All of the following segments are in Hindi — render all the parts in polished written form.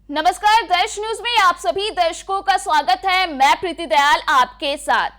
नमस्कार, देश न्यूज में आप सभी दर्शकों का स्वागत है। मैं प्रीति दयाल आपके साथ।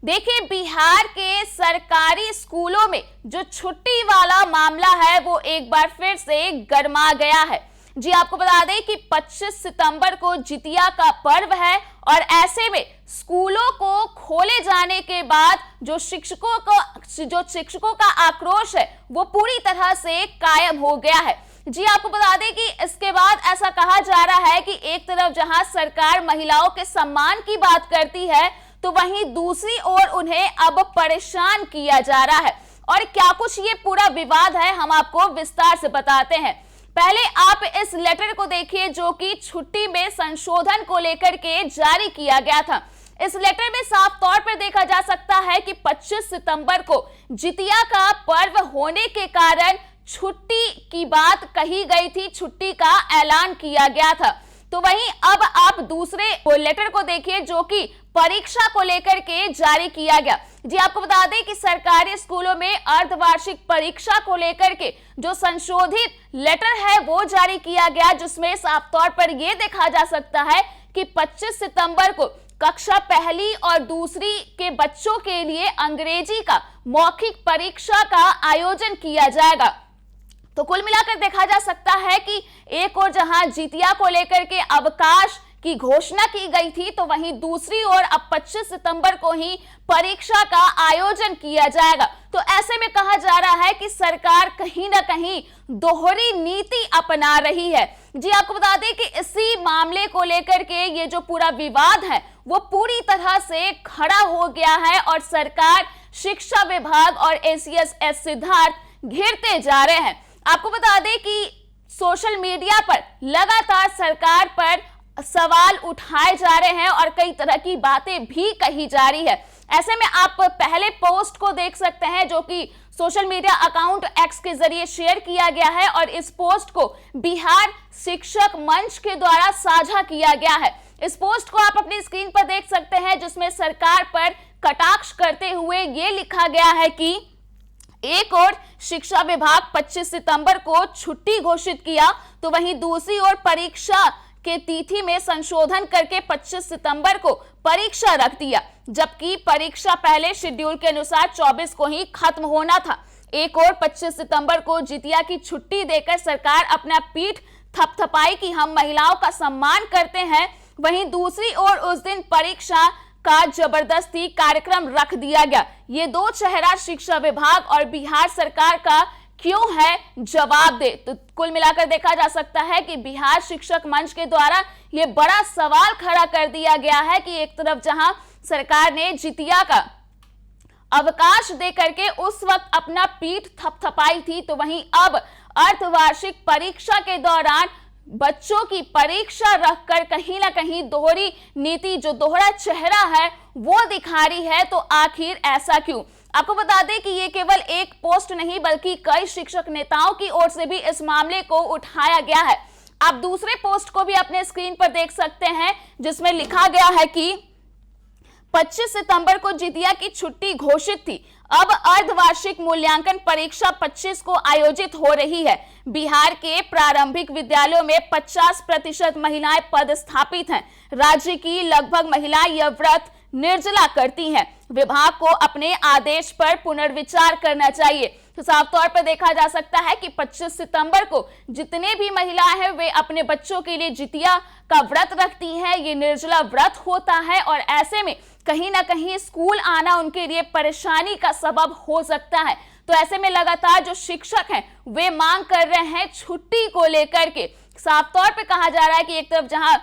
देखिए, बिहार के सरकारी स्कूलों में जो छुट्टी वाला मामला है वो एक बार फिर से गरमा गया है। जी आपको बता दें कि 25 सितंबर को जितिया का पर्व है और ऐसे में स्कूलों को खोले जाने के बाद जो शिक्षकों का आक्रोश है वो पूरी तरह से कायम हो गया है। जी आपको बता दें कि इसके बाद ऐसा कहा जा रहा है कि एक तरफ जहां सरकार महिलाओं के सम्मान की बात करती है तो वहीं दूसरी ओर उन्हें अब परेशान किया जा रहा है। और क्या कुछ ये पूरा विवाद है, हम आपको विस्तार से बताते हैं। पहले आप इस लेटर को देखिए जो कि छुट्टी में संशोधन को लेकर के जारी किया गया था। इस लेटर में साफ तौर पर देखा जा सकता है कि 25 सितंबर को जितिया का पर्व होने के कारण छुट्टी की बात कही गई थी, छुट्टी का ऐलान किया गया था। तो वहीं अब आप दूसरे लेटर को देखिए जो कि परीक्षा को लेकर के जारी किया गया। जी आपको बता दें कि सरकारी स्कूलों में अर्धवार्षिक परीक्षा को लेकर के जो संशोधित लेटर है वो जारी किया गया, जिसमें साफ तौर पर यह देखा जा सकता है कि 25 सितंबर को कक्षा पहली और दूसरी के बच्चों के लिए अंग्रेजी का मौखिक परीक्षा का आयोजन किया जाएगा। तो कुल मिलाकर देखा जा सकता है कि एक ओर जहां जितिया को लेकर के अवकाश की घोषणा की गई थी तो वहीं दूसरी ओर अब 25 सितंबर को ही परीक्षा का आयोजन किया जाएगा। तो ऐसे में कहा जा रहा है कि सरकार कहीं ना कहीं दोहरी नीति अपना रही है। जी आपको बता दें कि इसी मामले को लेकर के ये जो पूरा विवाद है वो पूरी तरह से खड़ा हो गया है और सरकार, शिक्षा विभाग और एसीएस सिद्धार्थ घिरते जा रहे हैं। आपको बता दें कि सोशल मीडिया पर लगातार सरकार पर सवाल उठाए जा रहे हैं और कई तरह की बातें भी कही जा रही है। ऐसे में आप पहले पोस्ट को देख सकते हैं जो कि सोशल मीडिया अकाउंट एक्स के जरिए शेयर किया गया है और इस पोस्ट को बिहार शिक्षक मंच के द्वारा साझा किया गया है। इस पोस्ट को आप अपनी स्क्रीन पर देख सकते हैं जिसमें सरकार पर कटाक्ष करते हुए ये लिखा गया है कि एक ओर शिक्षा विभाग 25 सितंबर को छुट्टी घोषित किया तो वहीं दूसरी ओर परीक्षा के तिथि में संशोधन करके 25 सितंबर को परीक्षा रख दिया, जबकि परीक्षा पहले शेड्यूल के अनुसार 24 को ही खत्म होना था। एक ओर 25 सितंबर को जितिया की छुट्टी देकर सरकार अपना पीठ थपथपाई कि हम महिलाओं का सम्मान करते हैं, वहीं दूसरी ओर उस दिन परीक्षा का जबरदस्ती कार्यक्रम रख दिया गया। ये दो चेहरा शिक्षा विभाग और बिहार सरकार का क्यों है, जवाब दे। तो कुल मिलाकर देखा जा सकता है कि बिहार शिक्षक मंच के द्वारा ये बड़ा सवाल खड़ा कर दिया गया है कि एक तरफ जहां सरकार ने जितिया का अवकाश दे करके उस वक्त अपना पीठ थपथपाई थी तो वहीं अब अर्धवार्षिक परीक्षा के दौरान बच्चों की परीक्षा रखकर कहीं ना कहीं दोहरी नीति, जो दोहरा चेहरा है वो दिखा रही है। तो आखिर ऐसा क्यों? आपको बता दें कि ये केवल एक पोस्ट नहीं बल्कि कई शिक्षक नेताओं की ओर से भी इस मामले को उठाया गया है। आप दूसरे पोस्ट को भी अपने स्क्रीन पर देख सकते हैं जिसमें लिखा गया है कि 25 सितंबर को जितिया की छुट्टी घोषित थी, अब अर्धवार्षिक मूल्यांकन परीक्षा 25 को आयोजित हो रही है। बिहार के प्रारंभिक विद्यालयों में 50% महिलाएं पदस्थापित हैं। राज्य की लगभग महिलाएं यह व्रत निर्जला करती हैं। विभाग को अपने आदेश पर पुनर्विचार करना चाहिए। तो साफ तौर पर देखा जा सकता है कि 25 सितंबर को जितने भी महिलाएं हैं वे अपने बच्चों के लिए जितिया का व्रत रखती हैं। ये निर्जला व्रत होता है और ऐसे में कहीं ना कहीं स्कूल आना उनके लिए परेशानी का सबब हो सकता है। तो ऐसे में लगातार जो शिक्षक हैं वे मांग कर रहे हैं छुट्टी को लेकर के। साफ तौर पे कहा जा रहा है कि एक तरफ जहां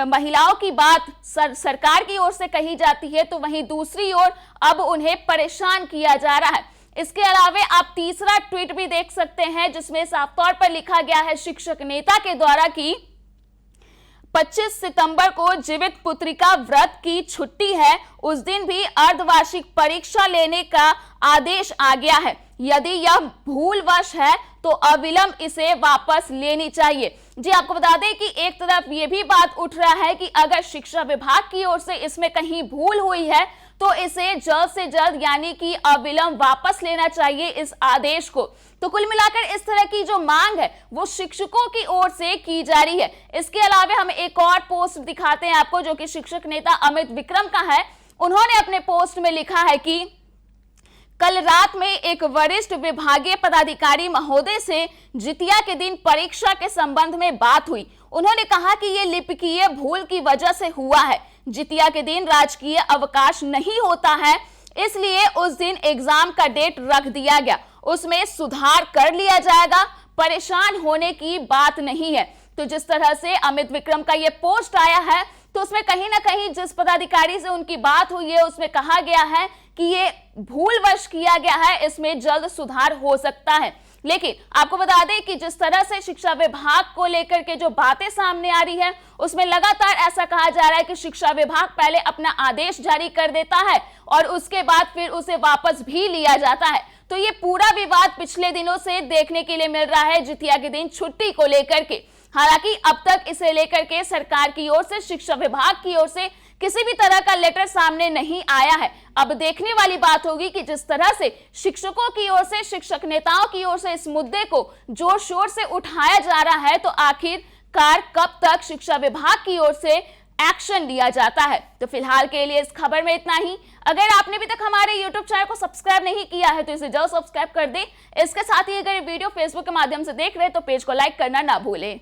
महिलाओं की बात सरकार की ओर से कही जाती है तो वहीं दूसरी ओर अब उन्हें परेशान किया जा रहा है। इसके अलावा आप तीसरा ट्वीट भी देख सकते हैं जिसमें साफ तौर पर लिखा गया है शिक्षक नेता के द्वारा कि 25 सितंबर को जीवित पुत्रिका व्रत की छुट्टी है, उस दिन भी अर्धवार्षिक परीक्षा लेने का आदेश आ गया है। यदि यह भूलवश है तो अविलंब इसे वापस लेनी चाहिए। जी आपको बता दें कि एक तरफ ये भी बात उठ रहा है कि अगर शिक्षा विभाग की ओर से इसमें कहीं भूल हुई है तो इसे जल्द से जल्द यानी कि अविलंब वापस लेना चाहिए इस आदेश को। तो कुल मिलाकर इस तरह की जो मांग है वो शिक्षकों की ओर से की जा रही है। इसके अलावा हम एक और पोस्ट दिखाते हैं आपको, जो कि शिक्षक नेता अमित विक्रम का है। उन्होंने अपने पोस्ट में लिखा है कि कल रात में एक वरिष्ठ विभागीय पदाधिकारी महोदय से जितिया के दिन परीक्षा के संबंध में बात हुई। उन्होंने कहा कि यह लिपिकीय भूल की वजह से हुआ है। जितिया के दिन राजकीय अवकाश नहीं होता है, इसलिए उस दिन एग्जाम का डेट रख दिया गया। उसमें सुधार कर लिया जाएगा, परेशान होने की बात नहीं है। तो जिस तरह से अमित विक्रम का यह पोस्ट आया है, तो उसमें कहीं ना कहीं जिस पदाधिकारी से उनकी बात हुई है उसमें कहा गया है कि ये भूलवश किया गया है, इसमें जल्द सुधार हो सकता है। लेकिन आपको बता दें कि जिस तरह से शिक्षा विभाग को लेकर के जो बातें सामने आ रही है, उसमें लगातार ऐसा कहा जा रहा है कि शिक्षा विभाग पहले अपना आदेश जारी कर देता है और उसके बाद फिर उसे वापस भी लिया जाता है। तो ये पूरा विवाद पिछले दिनों से देखने के लिए मिल रहा है जितिया के दिन छुट्टी को लेकर के। हालांकि अब तक इसे लेकर के सरकार की ओर से, शिक्षा विभाग की ओर से किसी भी तरह का लेटर सामने नहीं आया है। अब देखने वाली बात होगी कि जिस तरह से शिक्षकों की ओर से, शिक्षक नेताओं की ओर से इस मुद्दे को जोर शोर से उठाया जा रहा है, तो आखिरकार कब तक शिक्षा विभाग की ओर से एक्शन लिया जाता है। तो फिलहाल के लिए इस खबर में इतना ही। अगर आपने अभी तक हमारे YouTube चैनल को सब्सक्राइब नहीं किया है तो इसे जल्द सब्सक्राइब कर दें। इसके साथ ही अगर वीडियो फेसबुक के माध्यम से देख रहे हैं तो पेज को लाइक करना ना भूलें।